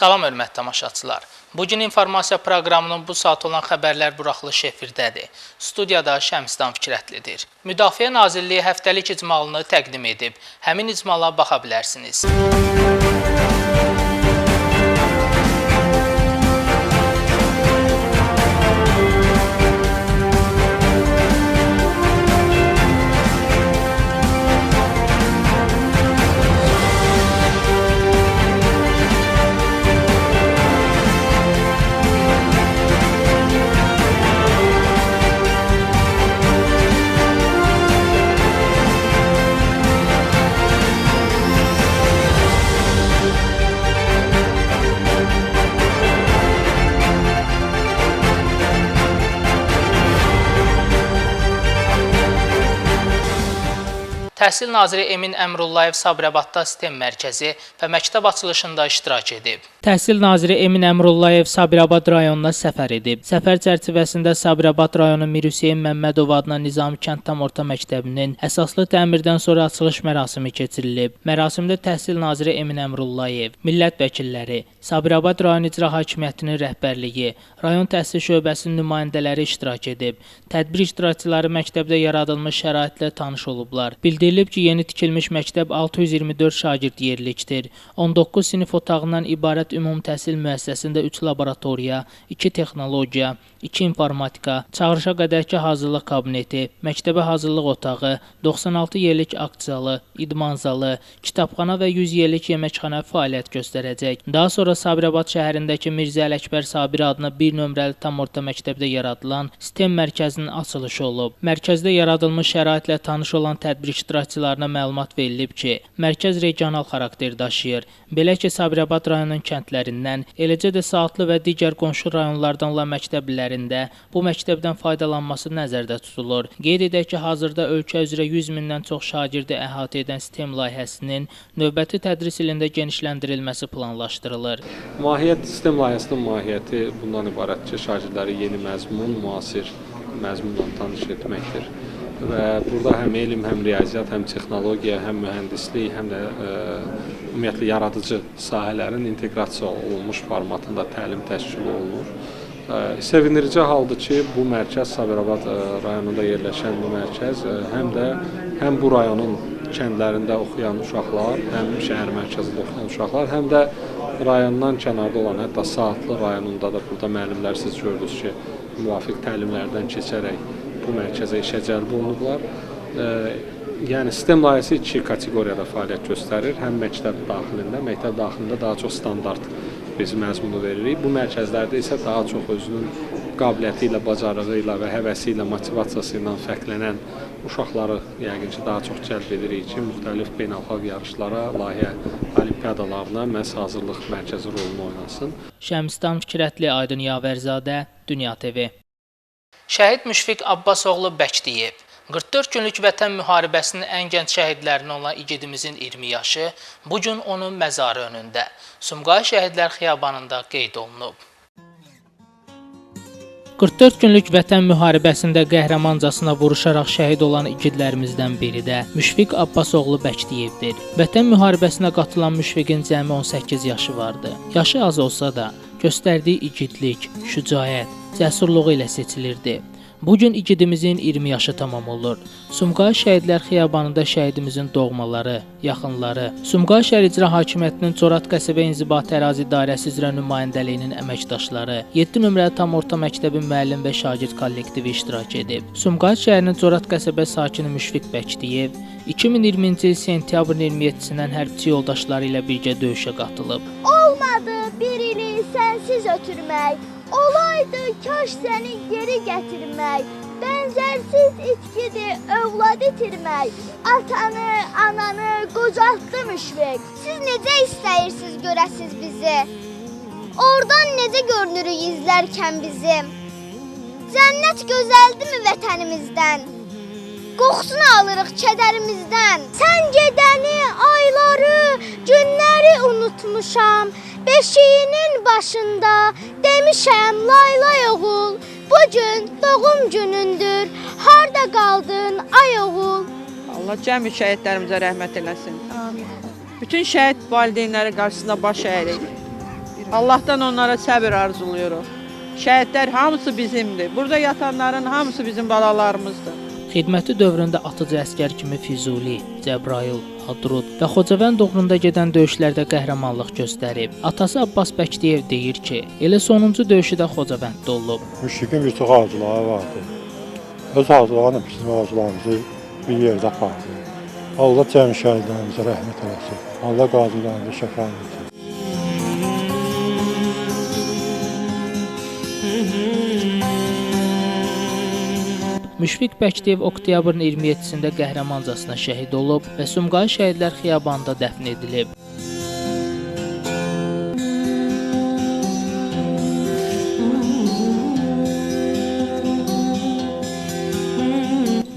Salam hörmətli tamaşaçılar. Bugün informasiya proqramının bu saat olan xəbərlər buraxılışı efirdədir. Studiyada Şəmsdan Fikrətlidir. Müdafiə Nazirliyi həftəlik icmalını təqdim edib. Həmin icmala baxa bilərsiniz. Təhsil naziri Emin Əmrullayev Sabirabadda STEM mərkəzi və məktəb açılışında iştirak edib. Təhsil naziri Emin Əmrullayev Sabirabad rayonuna səfər edib. Səfər çərçivəsində Sabirabad rayonu Mir Hüseyn Məmmədov adına Nizami kənd tam orta məktəbinin əsaslı təmirdən sonra açılış mərasimi keçirilib. Mərasimdə təhsil naziri Emin Əmrullayev, millət vəkilləri, Sabirabad rayon icra hakimiyyətinin rəhbərliyi, rayon təhsil şöbəsinin nümayəndələri iştirak edib. Tədbir iştirakçıları məktəbdə yaradılmış şəraitlə tanış olublar. Bildirilib ki, yeni tikilmiş məktəb 624 şagird yerlikdir. 19 sinif otağından ibarət ümumi təhsil müəssisəsində 3 laboratoriya, 2 texnologiya, 2 informatika, çağırışa qədərki hazırlıq kabineti, məktəbə hazırlıq otağı, 96 yerlik akt zalı, idman zalı, kitabxana və 100 yerlik yeməkxana fəaliyyət göstərəcək. Daha sonra Sabirabad şəhərindəki Mirzə Ələkbər Sabiri adına 1 nömrəli tam orta məktəbdə yaradılan STEM mərkəzinin açılışı olub. Mərkəzdə yaradılmış şəraitlə tanış olan tədbir iştirakçılarına məlumat verilib ki, mərkəz regional xarakter daşıyır. Belə ki, Sabirabad rayonunun kəndlərindən, eləcə də Saatlı və digər qonşu rayonlardan olan məktəblərində bu məktəbdən faydalanması nəzərdə tutulur. Qeyd edək ki, hazırda ölkə üzrə 100 mindən çox şagirdi əhatə edən STEM layihəsinin növbəti tədris ilində genişləndirilməsi planlaşdırılır. Mahiyyət, STEM layihəsinin mahiyyəti bundan ibarət ki, şagirdləri yeni məzmun, müasir məzmunla tanış etməkdir. Və burada həm elm, həm riyaziyyat, həm texnologiya, həm mühəndislik, həm də ümumiyyətlə yaradıcı sahələrin inteqrasiya olunmuş formatında təlim təşkil olunur. Sevindirici haldır ki, bu mərkəz Sabirabad rayonunda yerləşən bu mərkəz həm bu rayonun kəndlərində oxuyan uşaqlar, həm şəhər mərkəzində oxuyan uşaqlar, həm də rayondan kənarda olan, hətta Saatlı rayonunda da burada müəllimlər siz gördünüz ki, müvafiq təlimlərdən keçərək bu mərkəzə işə cəlb olunublar. Yəni, STEM layihəsi 2 kateqoriyada fəaliyyət göstərir. Həm məktəb daxilində daha çox standart biz məzmunu veririk. Bu mərkəzlərdə isə daha çox özünün qabiliyyəti ilə, bacarığı ilə və həvəsi ilə, motivasiyası ilə fərqlənən uşaqları yəqin ki, daha çox cəlb edirik ki, müxtəlif beynəlxalq yarışlara, layihə olimpiadalarına məhz hazırlıq mərkəzi rolunu oynasın. Şəmsdan Fikrətli, Aydın Yavərzadə, Dünya TV. Şəhid Müşfiq Abbasoğlu Bəkdiyev 44 günlük vətən müharibəsinin ən gənc şəhidlərindən olan igidimizin 20 yaşı bugün onun məzarı önündə Sumqayıt Şəhidlər Xiyabanında qeyd olunub. 44 günlük vətən müharibəsində qəhrəmancasına vuruşaraq şəhid olan igidlərimizdən biri də Müşfiq Abbasoğlu Bəkdiyevdir. Vətən müharibəsinə qatılan Müşfiqin cəmi 18 yaşı vardı. Yaşı az olsa da göstərdiyi igidlik, şücaət, cəsurluğu ilə seçilirdi. Bugün igidimizin 20 yaşı tamam olur. Sumqayıt Şəhidlər Xiyabanında şəhidimizin doğmaları, yaxınları, Sumqayıt şəhər icra hakimiyyətinin Corat qəsəbə inzibati ərazi dairəsi üzrə nümayəndəliyinin əməkdaşları, 7 nömrəli tam orta məktəbin müəllim və şagird kollektivi iştirak edib. Sumqayıt şəhərinin Corat qəsəbə sakini Müşfiq Bəkdiyev 2020-ci il sentyabrın 27-sindən hərbçi yoldaşları ilə birgə döyüşə qatılıb. Olmadı bir ili sənsiz ötürmək, olaydı kaş səni geri gətirmək, bənzərsiz içkidir övlad itirmək, atanı, ananı qocaltdı Müşfiq. Siz necə istəyirsiniz görəsiz bizi? Oradan necə görünürük izlərkən bizim? Cənnət gözəldimi vətənimizdən? Qoxusunu alırıq kədərimizdən. Sən gedəni, ayları, günləri unutmuşam. Beşiyinin başında demişəm laylay oğul. Bugün doğum günündür. Harda qaldın ay oğul? Allah cəmi şəhidlərimizə rəhmət eləsin. Amin. Bütün şəhid valideynləri qarşısında baş əyirik. Allah'tan onlara səbir arzuluyoruz. Şəhidlər hamısı bizimdir. Burada yatanların hamısı bizim balalarımızdır. Xidməti dövründə atıcı əsgər kimi Füzuli, Cəbrayıl, Hadrut və Xocavənd uğrunda gedən döyüşlərdə qəhrəmanlıq göstərib. Atası Abbas Bəkdiyev deyir ki, elə sonuncu döyüşü də Xocavənddə olub. Müşrikin bir çox arzuları vardı. Öz arzularını, bizim arzularımızı bir yerdə apardı. Allah cəmi şəhidlərimizə rəhmət eləsin. Allah qazilərimizə şəfa versin. Müşfiq Bəkdiyev oktyabrın 27-sində qəhrəmancasına şəhid olub və Sumqayıt Şəhidlər Xiyabanında dəfn edilib.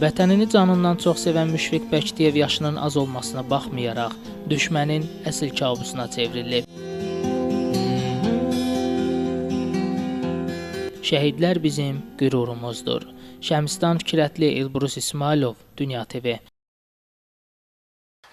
Vətənini canından çox sevən Müşfiq Bəkdiyev yaşının az olmasına baxmayaraq, düşmənin əsl kabusuna çevrilib. Şəhidlər bizim qürurumuzdur. Şəmstan Fikrətli, Elbrus İsmailov, Dünya TV.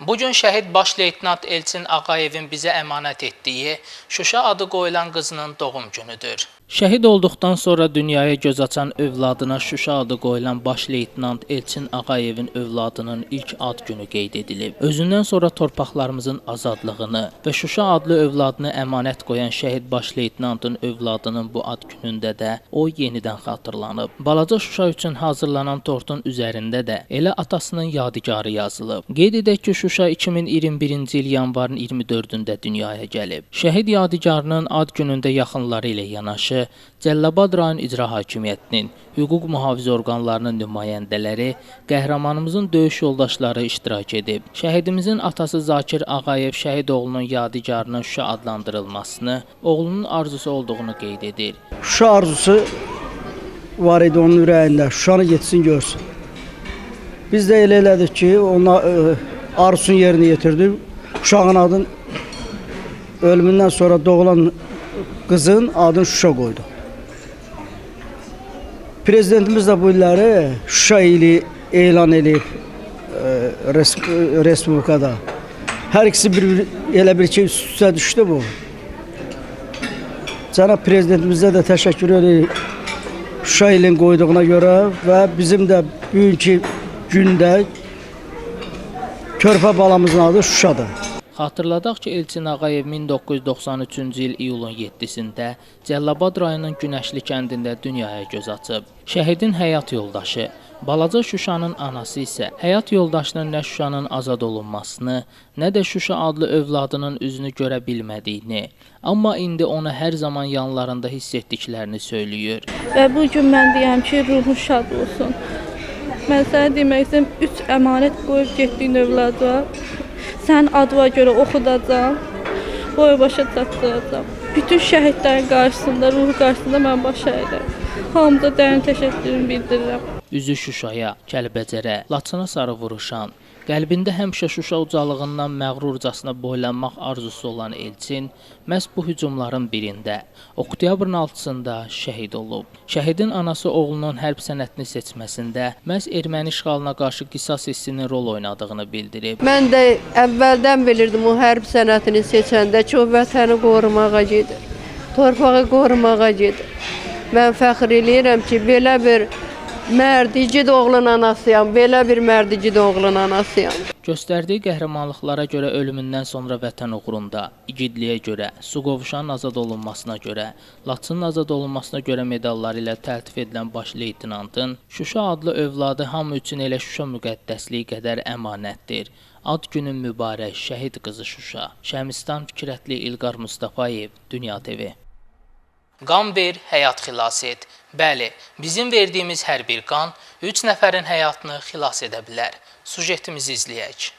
Bugün şəhid baş leytenant Elçin Ağayevin bizə əmanət etdiyi Şuşa adı qoyulan qızının doğum günüdür. Şəhid olduqdan sonra dünyaya göz açan övladına Şuşa adı qoyulan baş leytenant Elçin Ağayevin övladının ilk ad günü qeyd edilib. Özündən sonra torpaqlarımızın azadlığını və Şuşa adlı övladını əmanət qoyan şəhid baş leytenantın övladının bu ad günündə də o yenidən xatırlanıb. Balaca Şuşa üçün hazırlanan tortun üzərində də elə atasının yadigarı yazılıb. Qeyd edək ki, Şuşa 2021-ci il yanvarın 24-də dünyaya gəlib. Şəhid yadigarının ad günündə yaxınları ilə yanaşı Cəllabad rayon icra hakimiyyətinin, hüquq mühafizə orqanlarının nümayəndələri, qəhrəmanımızın döyüş yoldaşları iştirak edib. Şəhidimizin atası Zakir Ağayev şəhid oğlunun yadigarının Şuşa adlandırılmasını oğlunun arzusu olduğunu qeyd edir. Şuşa arzusu var idi onun ürəyində, Şuşanı getsin görsün. Biz də elə elədik ki, ona arzusunu yerinə yetirdik. Uşağın adını ölümündən sonra doğulan qızın adını Şuşa qoydu. Prezidentimiz də bu illəri Şuşa ili elan edib Respublikada. Hər ikisi elə bir ki, üst-üstə düşdü bu. Cənab Prezidentimizə də təşəkkür edirik Şuşa ilin qoyduğuna görə və bizim də bugünkü gündə körpə balamızın adı Şuşadır. Xatırladaq ki, Elçin Ağayev 1993-cü il iyulun 7-sində Cəllabad rayonunun Günəşli kəndində dünyaya göz açıb. Şəhidin həyat yoldaşı, balaca Şuşanın anası isə həyat yoldaşının nə Şuşanın azad olunmasını, nə də Şuşa adlı övladının üzünü görə bilmədiyini, amma indi onu hər zaman yanlarında hiss etdiklərini söylüyor. Və bugün mən deyəm ki, ruhun şad olsun. Mən sənə demək istəyirəm, 3 əmanət qoyub getdiyin övlada, sən adına görə oxudacam, boya başa çatdıracam. Bütün şəhidlərin qarşısında, ruhu qarşısında mən baş əyirəm. Hamıda dərin təşəkkürümü bildirirəm. Üzü Şuşaya, Kəlbəcərə, Laçına sarı vuruşan, qəlbində həmişə Şuşa ucalığından məğrurcasına boylanmaq arzusu olan Elçin, məhz bu hücumların birində, oktyabrın 6-sında şəhid olub. Şəhidin anası oğlunun hərb sənətini seçməsində məhz erməni işğalına qarşı qisas hissinin rol oynadığını bildirib. Mən də əvvəldən bilirdim o hərb sənətini seçəndə ki, o vətəni qorumağa gedir, torpağı qorumağa gedir. Mən fəxr eləyirəm ki, belə bir mərdici oğlun anasıyam, belə bir mərdici oğlun anasıyam. Göstərdiyi qəhrəmanlıqlara görə ölümündən sonra vətən uğrunda, igidliyə görə, Suqovuşanın azad olunmasına görə, Laçının azad olunmasına görə medalları ilə təltif edilən baş leytenantın Şuşa adlı övladı hamı üçün elə Şuşa müqəddəsliyi qədər əmanətdir. Ad günün mübarək şəhid qızı Şuşa. Şəmstan Fikrətli, İlqar Mustafayev, Dünya TV. Qan ver, həyat xilas et. Bəli, bizim verdiyimiz hər bir qan 3 nəfərin həyatını xilas edə bilər. Sujetimizi izləyək.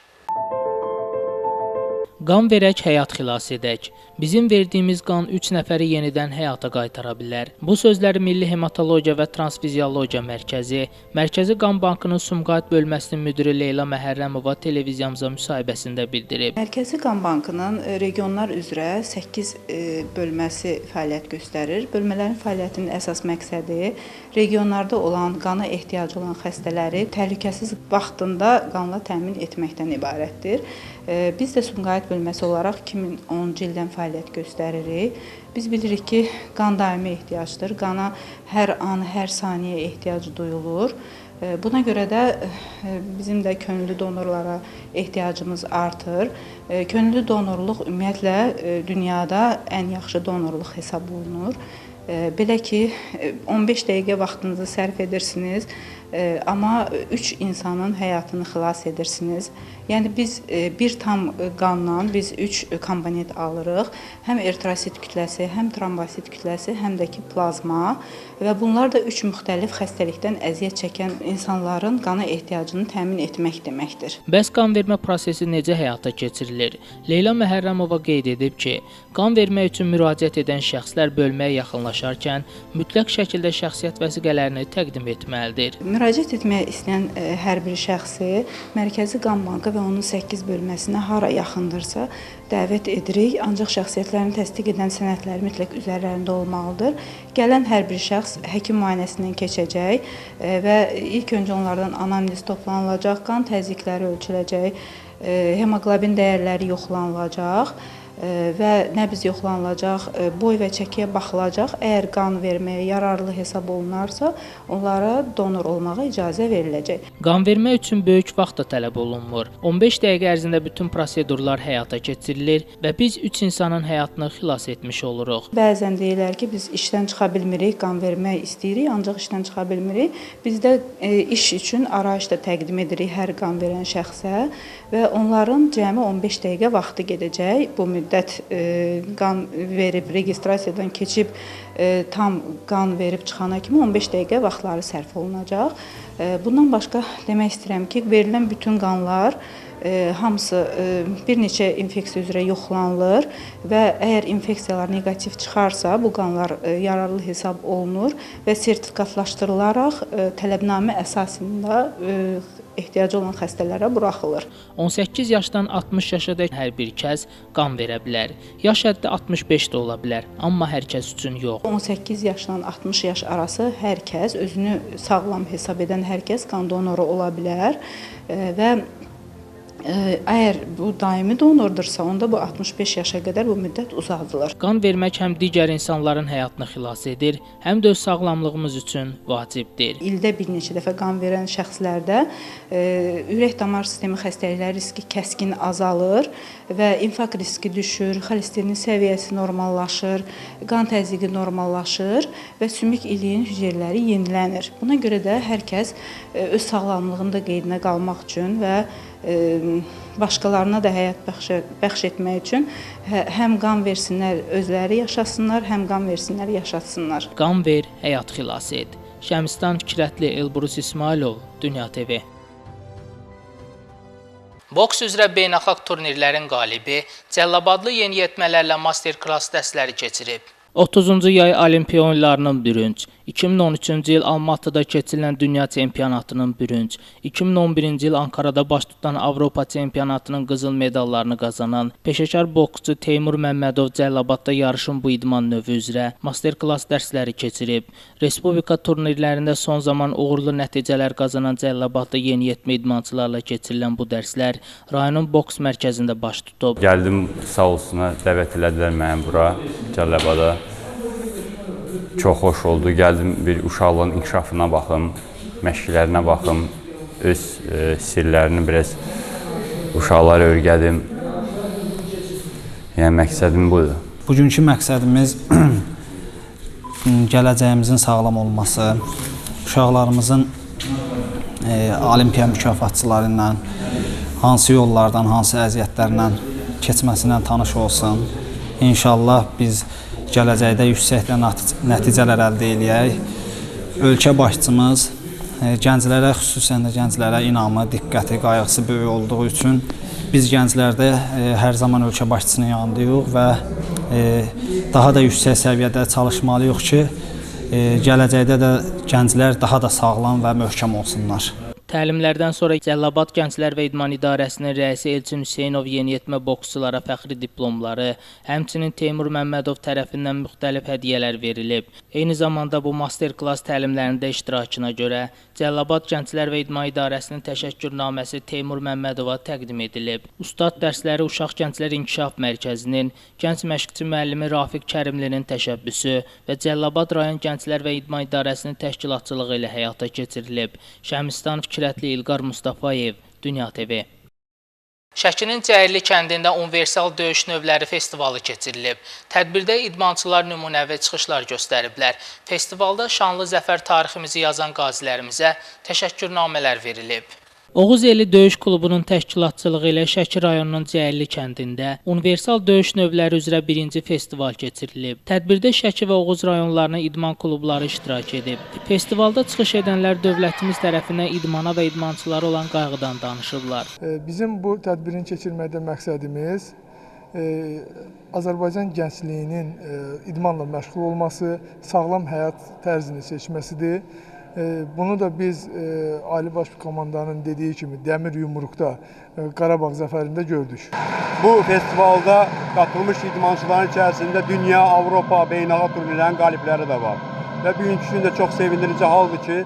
Qan verək, həyat xilas edək. Bizim verdiyimiz qan 3 nəfəri yenidən həyata qaytara bilər. Bu sözləri Milli Hematologiya və Transfiziologiya Mərkəzi, Mərkəzi Qan Bankının Sumqayıt bölməsinin müdiri Leyla Məhərrəmova televiziyamıza müsahibəsində bildirib. Mərkəzi Qan Bankının regionlar üzrə 8 bölməsi fəaliyyət göstərir. Bölmələrin fəaliyyətinin əsas məqsədi regionlarda olan qana ehtiyacı olan xəstələri təhlükəsiz vaxtında qanla təmin etməkdən ibarətdir. Biz də Sumqayıt bölməsi olaraq 2010-cu ildən fəaliyyət fəaliyyət göstəririk. Biz bilirik ki, qan daimi ehtiyacdır. Qana hər an, hər saniyə ehtiyac duyulur. Buna görə də bizim də könüllü donorlara ehtiyacımız artır. Könüllü donorluq ümumiyyətlə dünyada ən yaxşı donorluq hesab olunur. Belə ki, 15 dəqiqə vaxtınızı sərf edirsiniz, amma 3 insanın həyatını xilas edirsiniz. Yəni biz bir tam qandan biz 3 komponent alırıq. Həm eritrosit kütləsi, həm trombosit kütləsi, həm də ki plazma və bunlar da 3 müxtəlif xəstəlikdən əziyyət çəkən insanların qana ehtiyacını təmin etmək deməkdir. Bəs qan vermə prosesi necə həyata keçirilir? Leyla Məhərrəmova qeyd edib ki, qan vermək üçün müraciət edən şəxslər bölməyə yaxınlaşarkən mütləq şəkildə şəxsiyyət vəsiqələrini təqdim etməlidir. Müraciət etmək istəyən hər bir şəxsi Mərkəzi Qan Bankı və onun 8 bölməsinə hara yaxındırsa dəvət edirik. Ancaq şəxsiyyətlərini təsdiq edən sənədləri mütləq üzərlərində olmalıdır. Gələn hər bir şəxs həkim müayinəsindən keçəcək və ilk öncə onlardan anamnez toplanılacaq, qan təzyiqləri ölçüləcək, hemoqlobin dəyərləri yoxlanılacaq və nəbz yoxlanılacaq, boy və çəkiyə baxılacaq. Əgər qan verməyə yararlı hesab olunarsa, onlara donor olmağa icazə veriləcək. Qan vermək üçün böyük vaxt da tələb olunmur. 15 dəqiqə ərzində bütün prosedurlar həyata keçirilir və biz 3 insanın həyatını xilas etmiş oluruq. Bəzən deyirlər ki, biz işdən çıxa bilmirik, qan vermək istəyirik, ancaq işdən çıxa bilmirik. Biz də iş üçün arayış da təqdim edirik hər qan verən şəxsə və onların cəmi 15 dəqiqə vaxtı gedəcək. Bu müddət qan verib, registrasiyadan keçib, tam qan verib çıxana kimi 15 dəqiqə vaxtları sərf olunacaq. Bundan başqa demək istəyirəm ki, verilən bütün qanlar hamısı bir neçə infeksiya üzrə yoxlanılır və əgər infeksiyalar neqativ çıxarsa, bu qanlar yararlı hesab olunur və sertifikatlaşdırılaraq tələbnamə əsasında ehtiyacı olan xəstələrə buraxılır. 18 yaşdan 60 yaşadək hər bir kəs qan verə bilər. Yaş həddi 65 də ola bilər, amma hər kəs üçün yox. 18 yaşdan 60 yaş arası hər kəs, özünü sağlam hesab edən hər kəs qan donoru ola bilər və əgər bu daimi donordursa, onda bu 65 yaşa qədər bu müddət uzadılır. Qan vermək həm digər insanların həyatını xilas edir, həm də öz sağlamlığımız üçün vacibdir. İldə bir neçə dəfə qan verən şəxslərdə ürək-damar sistemi xəstəlikləri riski kəskin azalır və infarkt riski düşür, xolesterin səviyyəsi normallaşır, qan təzyiqi normallaşır və sümük iliyin hüceyrələri yenilənir. Buna görə də hər kəs öz sağlamlığını da qeydinə qalmaq üçün və başqalarına da həyat bəxş etmək üçün həm qan versinlər, özləri yaşasınlar, həm qan versinlər, yaşatsınlar. Qan ver, həyat xilas et. Şəmstan Fikrətli, Elbrus İsmailov, Dünya TV. Boks üzrə beynəlxalq turnirlərin qalibi Cəllabadlı yeniyetmələrlə master-klass dərsləri keçirib. 30-cu yay Olimpiya oyunlarının bürünc, 2013-cü il Almatıda keçirilən Dünya çempionatının bürünc, 2011-ci il Ankarada baş tutan Avropa çempionatının qızıl medallarını qazanan peşəkar boksçu Teymur Məmmədov Cəllabadda yarışın bu idman növü üzrə master-klass dərsləri keçirib. Respublika turnirlərində son zaman uğurlu nəticələr qazanan Cəllabadda yeniyetmə idmançılarla keçirilən bu dərslər rayonun boks mərkəzində baş tutub. Gəldim, sağ olsunlar, dəvət elədilər məni bura, Cəllabada. Çox xoş oldu. Gəldim, bir uşaqlığın inkişafına baxım, məşqlərinə baxım, öz sirlərini biraz uşaqlara öyrədim. Yəni, məqsədim budur. Bugünkü məqsədimiz gələcəyimizin sağlam olması, uşaqlarımızın olimpiya mükafatçıları ilə hansı yollardan, hansı əziyyətlərlə keçməsindən tanış olsun. İnşallah biz gələcəkdə yüksək nəticələr əldə eləyək. Ölkə başçımız gənclərə, xüsusən də gənclərə inamı, diqqəti, qayğısı böyük olduğu üçün biz gənclərdə hər zaman ölkə başçısının yanındayıq və daha da yüksək səviyyədə çalışmalıyıq ki, gələcəkdə də gənclər daha da sağlam və möhkəm olsunlar. Təlimlərdən sonra Cəlilabad Gənclər və İdman İdarəsinin rəisi Elçin Hüseynov yeniyetmə boksçulara fəxri diplomları, həmçinin Teymur Məmmədov tərəfindən müxtəlif hədiyyələr verilib. Eyni zamanda bu master-klass təlimlərində iştirakına görə Cəlilabad Gənclər və İdman İdarəsinin təşəkkürnaməsi Teymur Məmmədova təqdim edilib. Ustad dərsləri Uşaq Gənclər İnkişaf Mərkəzinin, gənc məşqçi müəllimi Rafiq Kərimlinin təşəbbüsü və Cəlilabad rayon Gənclər və İdman İdarəsinin təşkilatçılığı ilə həyata keçirilib. Şəmistan Fikrətli İlqar Mustafayev, Dünya TV. Şəkinin Cəyirli kəndində universal döyüş növləri festivalı keçirilib. Tədbirdə idmançılar nümunəvi çıxışlar göstəriblər. Festivalda şanlı zəfər tariximizi yazan qazilərimizə təşəkkürnamələr verilib. Oğuz Eli Döyüş Klubunun təşkilatçılığı ilə Şəki rayonunun Cəyirli kəndində universal döyüş növləri üzrə birinci festival keçirilib. Tədbirdə Şəki və Oğuz rayonlarının idman klubları iştirak edib. Festivalda çıxış edənlər dövlətimiz tərəfindən idmana və idmançılara olan qayğıdan danışıblar. Bizim bu tədbirin keçirməkdə məqsədimiz Azərbaycan gəncliyinin idmanla məşğul olması, sağlam həyat tərzini seçməsidir. Bunu da biz Ali Baş Komandanın dediyi kimi Dəmir Yumruqda Qarabağ zəfərində gördük. Bu festivalda qatılmış idmançıların içərisində dünya, Avropa, beynəlxalq turnirlərin qalibləri də var. Və bugünkü gün də çox sevindirici haldır ki,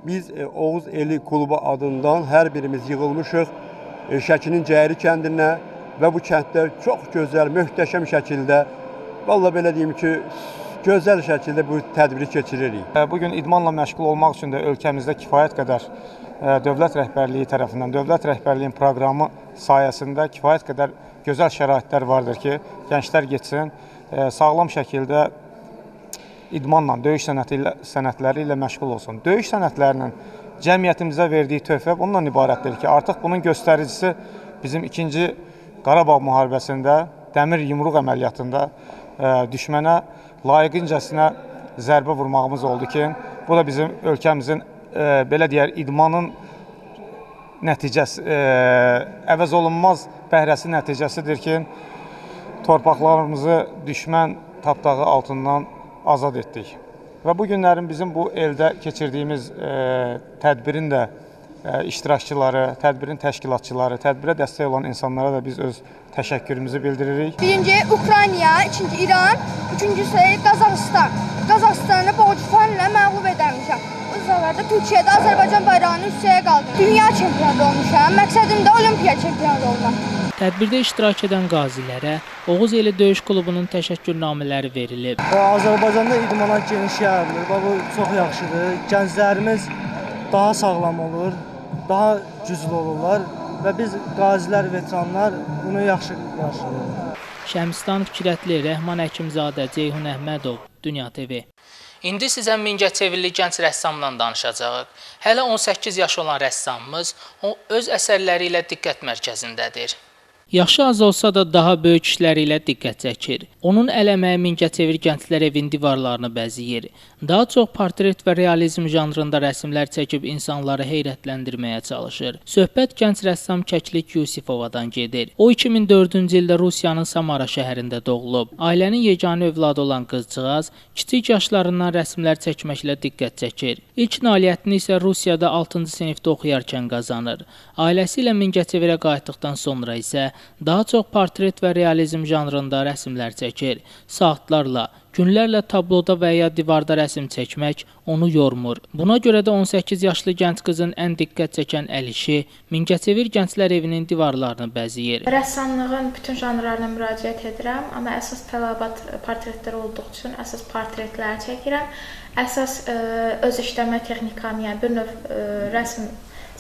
biz Oğuz Eli Klubu adından hər birimiz yığılmışıq Şəkinin Cəyirli kəndinə və bu kənddə çox gözəl, möhtəşəm şəkildə, vallahi belə deyim ki, gözəl şəkildə bu tədbiri keçiririk. Bugün idmanla məşğul olmaq üçün də ölkəmizdə kifayət qədər dövlət rəhbərliyi tərəfindən, dövlət rəhbərliyinin proqramı sayəsində kifayət qədər gözəl şəraitlər vardır ki, gənclər getsin, sağlam şəkildə idmanla, döyüş sənətləri ilə məşğul olsun. Döyüş sənətlərinin cəmiyyətimizə verdiyi töhfə bundan ibarətdir ki, artıq bunun göstəricisi bizim 2-ci Qarabağ müharibəsində, Dəmir Yumruq əməliyyatında düşmənə layiqincəsinə zərbə vurmağımız oldu ki, bu da bizim ölkəmizin, belə deyər, idmanın nəticəsi, əvəz olunmaz bəhrəsi nəticəsidir ki, torpaqlarımızı düşmən tapdağı altından azad etdik. Və bu günlərin bizim bu eldə keçirdiyimiz tədbirin də iştirakçıları, tədbirin təşkilatçıları, tədbirə dəstək olan insanlara da biz öz təşəkkürümüzü bildiririk. Birinci Ukrayna, ikinci İran, üçüncüsü Qazaxıstan. Qazaxıstanı Boğucufan ilə məğlub edəmişəm. O zamanlarda Türkiyədə Azərbaycan bayrağını üstəyə qaldırdım. Dünya çempionu olmuşam, məqsədim də Olimpiya çempionu olmaq. Tədbirdə iştirak edən qazilərə Oğuz Eli Döyüş Klubunun təşəkkürnamələri verilib. Azərbaycanda idmana geniş yayılır. Bu çox yaxşıdır. Gənclərimiz daha sağlam olur, daha güclü olurlar və biz qazilər, veteranlar bunu yaxşı qarşılayırıq. Şəmistan Fikrətli, Rəhman Həkimzadə, Ceyhun Əhmədov, Dünya TV. İndi sizə Mingəçevirli gənc rəssamdan danışacağıq. Hələ 18 yaşı olan rəssamımız öz əsərləri ilə diqqət mərkəzindədir. Yaşı az olsa da daha böyük işləri ilə diqqət çəkir. Onun əl əməyi Mingəçevir Gənclər Evinin divarlarını bəzəyir. Daha çox portret və realizm janrında rəsmlər çəkib insanları heyrətləndirməyə çalışır. Söhbət gənc rəssam Kəklik Yusifovadan gedir. O 2004-cü ildə Rusiyanın Samara şəhərində doğulub. Ailənin yeganə övladı olan qızcığaz kiçik yaşlarından rəsmlər çəkməklə diqqət çəkir. İlk nailiyyətini isə Rusiyada 6-cı sinifdə oxuyarkən qazanır. Ailəsi ilə Mingəçevirə qayıtdıqdan sonra isə daha çox portret və realizm janrında rəsmlər çəkir. Saatlarla, günlərlə tabloda və ya divarda rəsm çəkmək onu yormur. Buna görə də 18 yaşlı gənc qızın ən diqqət çəkən əl işi Mingəçevir Gənclər Evinin divarlarını bəzəyir. Rəssamlığın bütün janrlarına müraciət edirəm, amma əsas tələbat portretlər olduğu üçün əsas portretlər çəkirəm. Əsas öz işləmə texnikam, yəni bir növ rəsm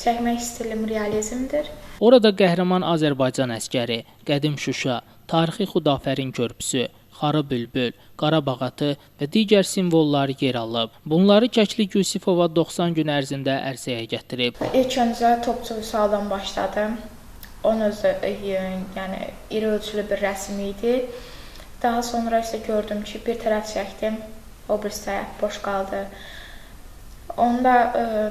çəkmək stilim realizmdir. Orada qəhrəman Azərbaycan əskəri, qədim Şuşa, tarixi Xudafərin körpüsü, Xarı bülbül, Qarabağ atı və digər simvolları yer alıb. Bunları Kəklik Yusifova 90 gün ərzində ərsəyə gətirib. İlk öncə topçu vüsaldan başladım. Onun özü yəni iri ölçülü bir rəsm idi. Daha sonra isə gördüm ki, bir tərəf çəkdim, o bir tərəf boş qaldı. Onda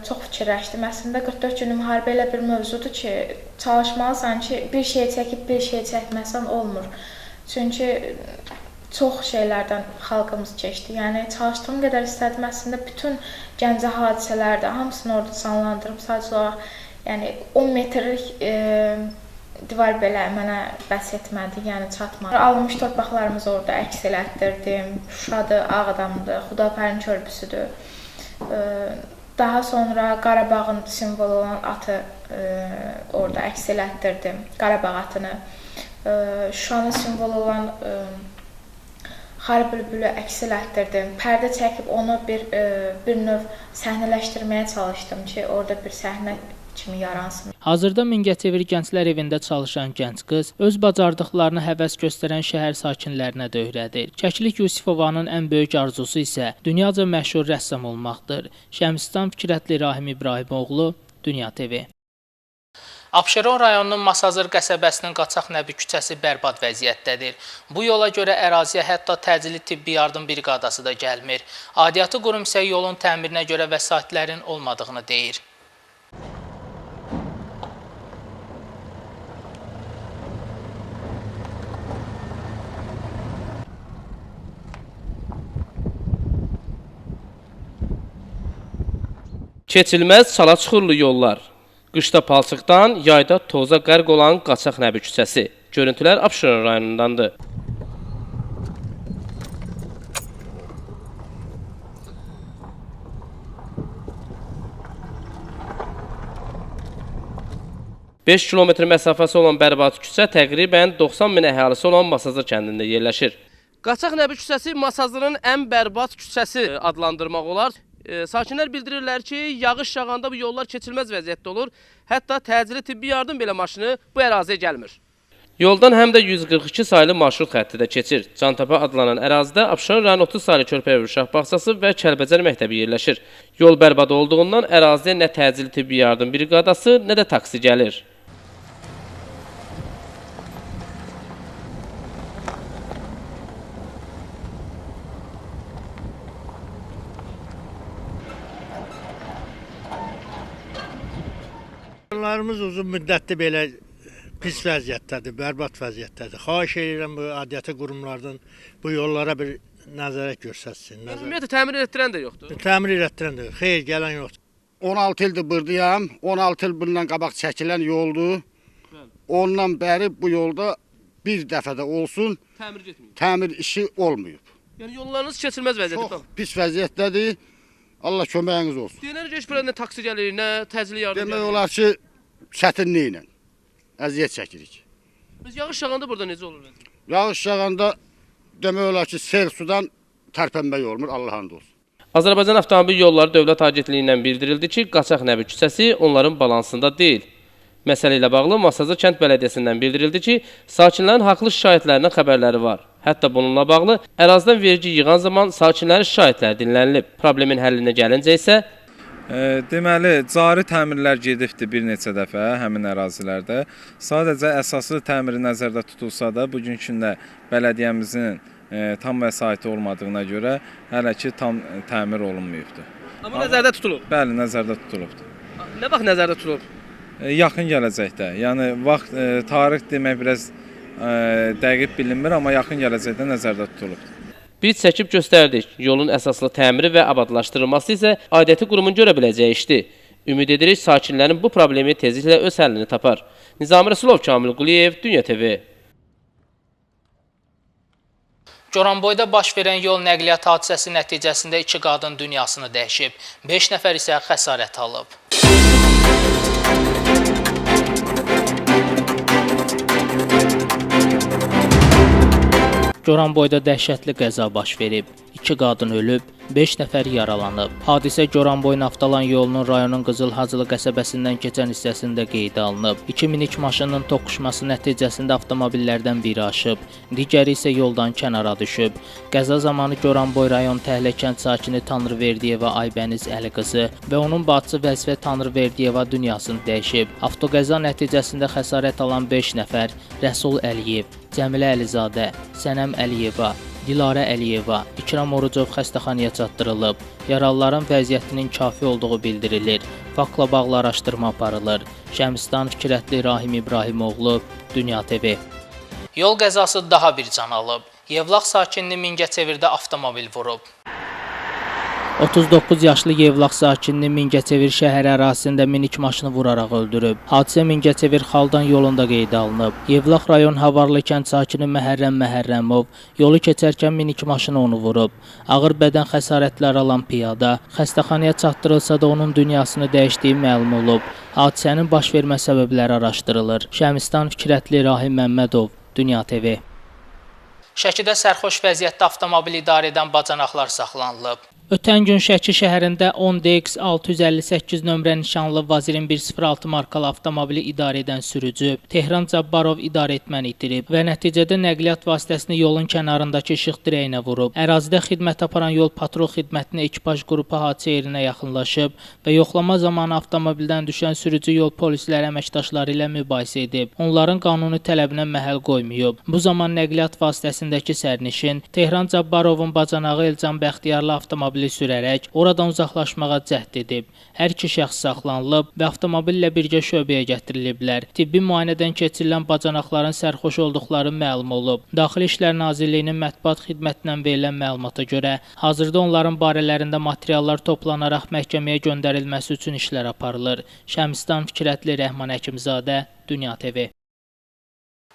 çox fikirləşdim. Əslində 44 günlük müharibə elə bir mövzudur ki, çalışmalısan ki, bir şey çəkib bir şey çəkməsən olmur. Çünki çox şeylərdən xalqımız keçdi. Yəni çalışdığım qədər istədim əslində bütün Gəncə hadisələrdə hamısını orada canlandırıb sadəcə olaraq yəni 10 metrlik divar belə mənə bəs etmədi, yəni çatmadı. Alınmış torpaqlarımızı orada əks elətdirdim. Şuşadır, Ağdamdır, Xudapərin körpüsüdür. Daha sonra Qarabağın simvolu olan atı orada əks elətdirdim, Qarabağ atını. Şuşanın simvolu olan Xar bülbülü əks elətdirdim. Pərdə çəkib onu bir növ səhnələşdirməyə çalışdım ki, orada bir səhnə kimi yaransın. Hazırda Mingəçevir Gənclər Evində çalışan gənc qız öz bacardıqlarını həvəs göstərən şəhər sakinlərinə də öyrədir. Kəklik Yusifovanın ən böyük arzusu isə dünyaca məşhur rəssam olmaqdır. Şəmsistan Fikrətli Rahim İbrahimoğlu, Dünya TV. Abşeron rayonunun Masazır qəsəbəsinin Qaçaq-Nəbi küçəsi bərbad vəziyyətdədir. Bu yola görə əraziyə hətta təcili tibbi yardım briqadası da gəlmir. Aidiyyatı qurum isə yolun təmirinə görə vəsaitlərin olmadığını deyir. Keçilməz çala-çuxurlu yollar. Qışda palçıqdan, yayda toza qərq olan Qaçaq-Nəbi küçəsi. Görüntülər Abşeron rayonundandır. Beş kilometr məsafəsi olan bərbad küçə təqribən 90 min əhalisi olan Masazır kəndində yerləşir. Qaçaq-Nəbi küçəsi Masazırın ən bərbad küçəsi adlandırmaq olar. Sakinlər bildirirlər ki, yağış yağanda bu yollar keçilməz vəziyyətdə olur. Hətta təcili tibbi yardım belə maşını bu əraziyə gəlmir. Yoldan həm də 142 saylı marşrut xətti də keçir. Cantəpə adlanan ərazidə Abşeron rayon 30 saylı Körpəyev uşaq bağçası və Kəlbəcər məktəbi yerləşir. Yol bərbad olduğundan əraziyə nə təcili tibbi yardım briqadası, nə də taksi gəlir. Yollarımız uzun müddətli belə pis vəziyyətdədir, bərbad vəziyyətdədir. Xahiş edirəm bu aidiyyatı qurumlardan bu yollara bir nəzarət göstərsin. Ümumiyyətlə təmir etdirən də yoxdur. Təmir etdirən də yoxdur, xeyr gələn yoxdur. 16 ildir buradayam, 16 il bundan qabaq çəkilən yoldur. Ondan bəri bu yolda bir dəfə də olsun təmir işi olmayıb. Yəni yollarınız keçilməz vəziyyətdə. Çox pis vəziyyətdədir. Allah köməyiniz olsun. Deyənlər ki, heç burada nə taksi gəlir, nə təcili yardım gəlir. Demək olar ki, çətinliklə əziyyət çəkirik. Biz yağış yağanda burada necə olur? Yağış yağanda demək olar ki, sel sudan tərpənmək olmur, Allah and olsun. Azərbaycan Avtomobil Yolları Dövlət Agentliyindən bildirildi ki, Qaçaq-Nəbi küçəsi onların balansında deyil. Məsələ ilə bağlı Masazır kənd bələdiyyəsindən bildirildi ki, sakinlərin haqlı şikayətlərindən xəbərləri var. Hətta bununla bağlı ərazidən vergi yığan zaman sakinlərin şikayətləri dinlənilib. Problemin həllinə gəlincə isə deməli, cari təmirlər gedibdir bir neçə dəfə həmin ərazilərdə. Sadəcə əsaslı təmiri nəzərdə tutulsa da, bugünkü gündə bələdiyyəmizin tam vəsaiti olmadığına görə hələ ki tam təmir olunmayıbdır. Amma nəzərdə tutulub? Bəli, nəzərdə tutulubdur. Nə vaxt nəzərdə tutulub? Yaxın gələcəkdə. Yəni vaxt, tarix demək biraz dəqiq bilinmir, amma yaxın gələcəkdə nəzərdə tutulubdur. Biz çəkib göstərdik. Yolun əsaslı təmiri və abadlaşdırılması isə aidiyyatı qurumun görə biləcəyi işdir. Ümid edirik sakinlərin bu problemi tezliklə öz həllini tapar. Nizami Rəsulov, Kamil Quliyev, Dünya TV. Goranboyda baş verən yol nəqliyyat hadisəsi nəticəsində 2 qadın dünyasını dəyişib, 5 nəfər isə xəsarət alıb. Goranboyda dəhşətli qəza baş verib. 2 qadın ölüb, 5 nəfər yaralanıb. Hadisə Goranboy Naftalan yolunun rayonun Qızıl Hacılı qəsəbəsindən keçən hissəsində qeydə alınıb. 2 minik maşının toqquşması nəticəsində avtomobillərdən biri aşıb, digəri isə yoldan kənara düşüb. Qəza zamanı Goranboy rayon Təhlə kənd sakini Tanrıverdiyeva Aybəniz Əli qızı və onun bacısı Vəzifə Tanrıverdiyeva dünyasını dəyişib. Avtoqəza nəticəsində xəsarət alan 5 nəfər Rəsul Əliyev, Cəmilə Əlizadə, Sənəm Əliyeva, Dilarə Əliyeva, İkram Orucov xəstəxanaya çatdırılıb. Yaralıların vəziyyətinin kafi olduğu bildirilir. Faktla bağlı araşdırma aparılır. Şəmsistan Fikrətli Rahim İbrahimoğlu, Dünya TV. Yol qəzası daha bir can alıb. Yevlax sakinini Mingəçevirdə avtomobil vurub. 39 yaşlı Yevlax sakinini Mingəçevir şəhəri ərazisində minik maşını vuraraq öldürüb. Hadisə Mingəçevir Xaldan yolunda qeydə alınıb. Yevlax rayon Havarlı kənd sakini Məhərrəm Məhərrəmov yolu keçərkən minik maşını onu vurub. Ağır bədən xəsarətləri alan piyada xəstəxanaya çatdırılsa da onun dünyasını dəyişdiyi məlum olub. Hadisənin baş vermə səbəbləri araşdırılır. Şəmistan Fikrətli Rahim Məmmədov, Dünya TV. Şəkidə sərxoş vəziyyətdə avtomobil idarə edən bacanaqlar saxlanılıb. Ötən gün Şəki şəhərində 10DX 658 nömrə nişanlı Vazirin 106 markalı avtomobili idarə edən sürücü Tehran Cabbarov idarə etməni itirib və nəticədə nəqliyyat vasitəsini yolun kənarındakı işıq dirəyinə vurub. Ərazidə xidmət aparan yol patrul xidmətinin ekipaj qrupu hadisə yerinə yaxınlaşıb və yoxlama zamanı avtomobildən düşən sürücü yol polisləri əməkdaşları ilə mübahisə edib. Onların qanuni tələbinə məhəl qoymayıb. Bu zaman nəqliyyat vasitəsindəki sərnişin Tehran Cabbarovun bacanağı Elcan Bəxtiyarlı avtomobili sürərək oradan uzaqlaşmağa cəhd edib. Hər iki şəxs saxlanılıb və avtomobillə birgə şöbəyə gətiriliblər. Tibbi müayinədən keçirilən bacanaqların sərxoş olduqları məlum olub. Daxili İşlər Nazirliyinin mətbuat xidmətindən verilən məlumata görə, hazırda onların barələrində materiallar toplanaraq məhkəməyə göndərilməsi üçün işlər aparılır. Şəmistan Fikrətli Rəhman Həkimzadə, Dünya TV.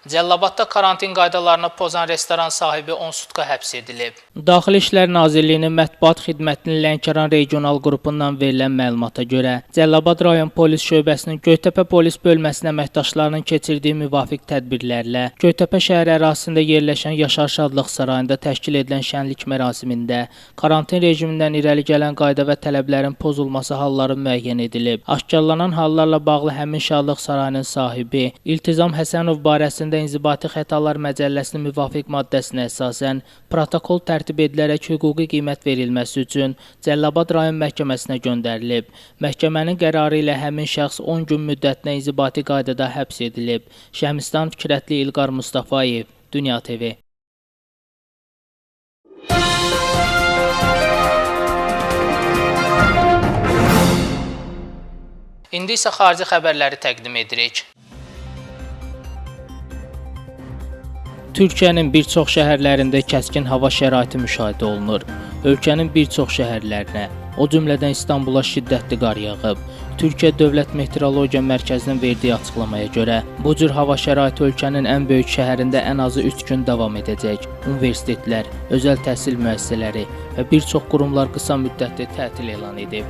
Cəllabadda karantin qaydalarını pozan restoran sahibi 10 sutka həbs edilib. Daxili İşlər Nazirliyinin mətbuat xidmətinin Lənkəran regional qrupundan verilən məlumata görə, Cəllabad rayon polis şöbəsinin Göytəpə polis bölməsinin əməkdaşlarının keçirdiyi müvafiq tədbirlərlə Göytəpə şəhər ərazisində yerləşən Yaşar Şadlıq sarayında təşkil edilən şənlik mərasimində karantin rejimindən irəli gələn qayda və tələblərin pozulması halları müəyyən edilib. Aşkarlanan hallarla bağlı həmin Şadlıq sarayının sahibi İltizam Həsənov barəsində İnzibati Xətalar Məcəlləsinin müvafiq maddəsinə əsasən protokol tərtib edilərək hüquqi qiymət verilməsi üçün Cəllabad rayon məhkəməsinə göndərilib. Məhkəmənin qərarı ilə həmin şəxs 10 gün müddətinə inzibati qaydada həbs edilib. Şəmistan Fikrətli İlqar Mustafayev, Dünya TV. İndi isə xarici xəbərləri təqdim edirik. Türkiyənin bir çox şəhərlərində kəskin hava şəraiti müşahidə olunur. Ölkənin bir çox şəhərlərinə, o cümlədən İstanbula şiddətli qar yağıb. Türkiyə Dövlət Meteorologiya Mərkəzinin verdiyi açıqlamaya görə, bu cür hava şəraiti ölkənin ən böyük şəhərində ən azı 3 gün davam edəcək. Universitetlər, özəl təhsil müəssisələri və bir çox qurumlar qısa müddətli tətil elan edib.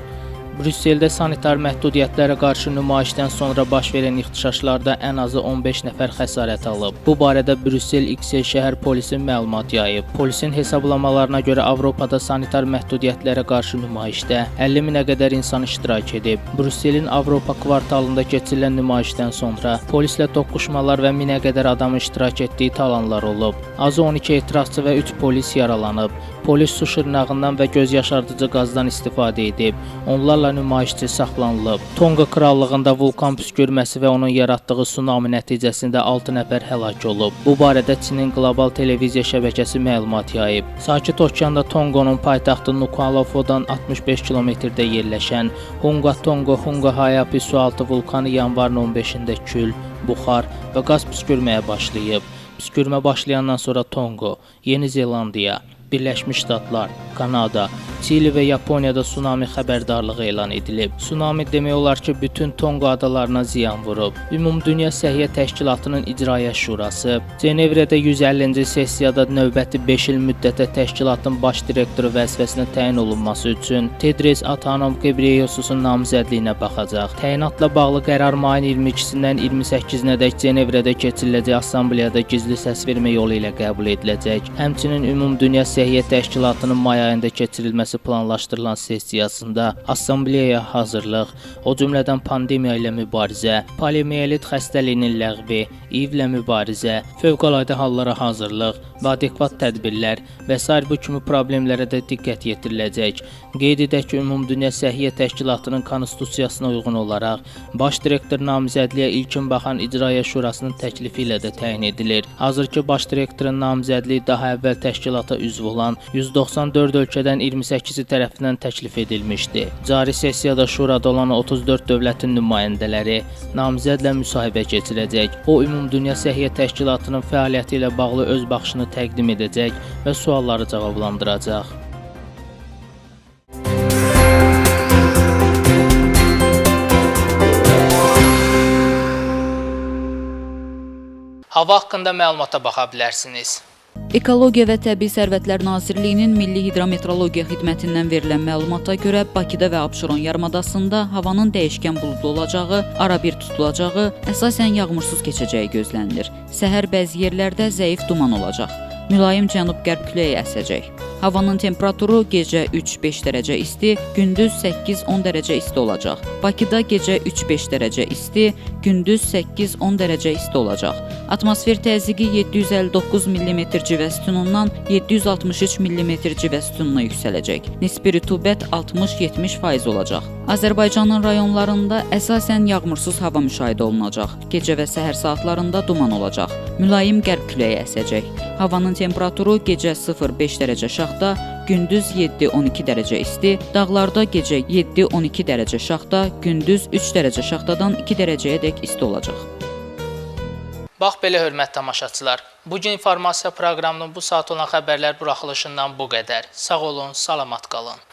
Brüsseldə sanitar məhdudiyyətlərə qarşı nümayişdən sonra baş verən ixtişaşlarda ən azı 15 nəfər xəsarət alıb. Bu barədə Brüssel XL şəhər polisi məlumat yayıb. Polisin hesablamalarına görə Avropada sanitar məhdudiyyətlərə qarşı nümayişdə 50 minə qədər insan iştirak edib. Brüsselin Avropa kvartalında keçirilən nümayişdən sonra polislə toqquşmalar və 1000-ə qədər adamın iştirak etdiyi talanlar olub. Azı 12 etirazçı və 3 polis yaralanıb. Polis su şırnağından və göz yaşardıcı qazdan istifadə edib. Onlarla nümayişçi saxlanılıb. Tonga krallığında vulkan püskürməsi və onun yaratdığı tsunami nəticəsində 6 nəfər həlak olub. Bu barədə Çinin qlobal televiziya şəbəkəsi məlumat yayıb. Sakit Okeanda Tonqonun paytaxtı Nuku'alofo'dan 65 kilometrdə yerləşən Hunga Tongo Hunga Hayapi sualtı vulkanı yanvarın 15-də kül, buxar və qaz püskürməyə başlayıb. Püskürmə başlayandan sonra Tongo, Yeni Zelandiya, Birləşmiş Ştatlar, Kanada, Çili və Yaponiyada tsunami xəbərdarlığı elan edilib. Tsunami demək olar ki, bütün Tonga adalarına ziyan vurub. Ümumdünya Səhiyyə Təşkilatının İcraiyyə Şurası Cenevrədə 150-ci sessiyada növbəti 5 il müddətə təşkilatın baş direktoru vəzifəsinə təyin olunması üçün Tedros Adhanom Ghebreyesusun namizədliyinə baxacaq. Təyinatla bağlı qərar mayın 22-sindən 28-nədək Cenevrədə keçiriləcək assambleyada gizli səsvermə yolu ilə qəbul ediləcək. Həmçinin Ümumdünya Səhiyyə Təşkilatının may ayında keçirilməsi planlaşdırılan sessiyasında assambleyaya hazırlıq, o cümlədən pandemiya ilə mübarizə, poliomiyelit xəstəliyinin ləğvi, İİV-lə mübarizə, fövqəladə hallara hazırlıq və adekvat tədbirlər və sair bu kimi problemlərə də diqqət yetiriləcək. Qeyd edək ki, Ümumdünya Səhiyyə Təşkilatının konstitusiyasına uyğun olaraq baş direktor namizədliyə ilkin baxan İcraiyyə Şurasının təklifi ilə də təyin edilir. Hazırki baş direktorun namizədliyi daha əvvəl təşkilata üzv olan 194 ölkədən 28-i tərəfindən təklif edilmişdi. Cari sessiyada şurada olan 34 dövlətin nümayəndələri namizədlə müsahibə keçirəcək. O, Ümumdünya Səhiyyə Təşkilatının fəaliyyəti ilə bağlı öz baxışını proqnozunu təqdim edəcək və sualları cavablandıracaq. Hava haqqında məlumata baxa bilərsiniz. Ekologiya və Təbii Sərvətlər Nazirliyinin Milli Hidrometeorologiya Xidmətindən verilən məlumata görə Bakıda və Abşeron yarımadasında havanın dəyişkən buludlu olacağı, arabir tutulacağı, əsasən yağmursuz keçəcəyi gözlənilir. Səhər bəzi yerlərdə zəif duman olacaq. Mülayim cənub-qərb küləyi əsəcək. Havanın temperaturu gecə 3-5 dərəcə isti, gündüz 8-10 dərəcə isti olacaq. Bakıda gecə 3-5 dərəcə isti, gündüz 8-10 dərəcə isti olacaq. Atmosfer təzyiqi 759 mm civə sütunundan 763 mm civə sütununa yüksələcək. Nisbi rütubət 60-70% olacaq. Azərbaycanın rayonlarında əsasən yağmursuz hava müşahidə olunacaq. Gecə və səhər saatlarında duman olacaq. Mülayim qərb küləyi əsəcək. Havanın temperaturu gecə 0-5 dərəcə şaxta, gündüz 7-12 dərəcə isti, dağlarda gecə 7-12 dərəcə şaxta, gündüz 3 dərəcə şaxtadan 2 dərəcəyədək isti olacaq. Bax belə hörmətli tamaşaçılar, bugün informasiya proqramının bu saat olan xəbərlər buraxılışından bu qədər. Sağ olun, salamat qalın.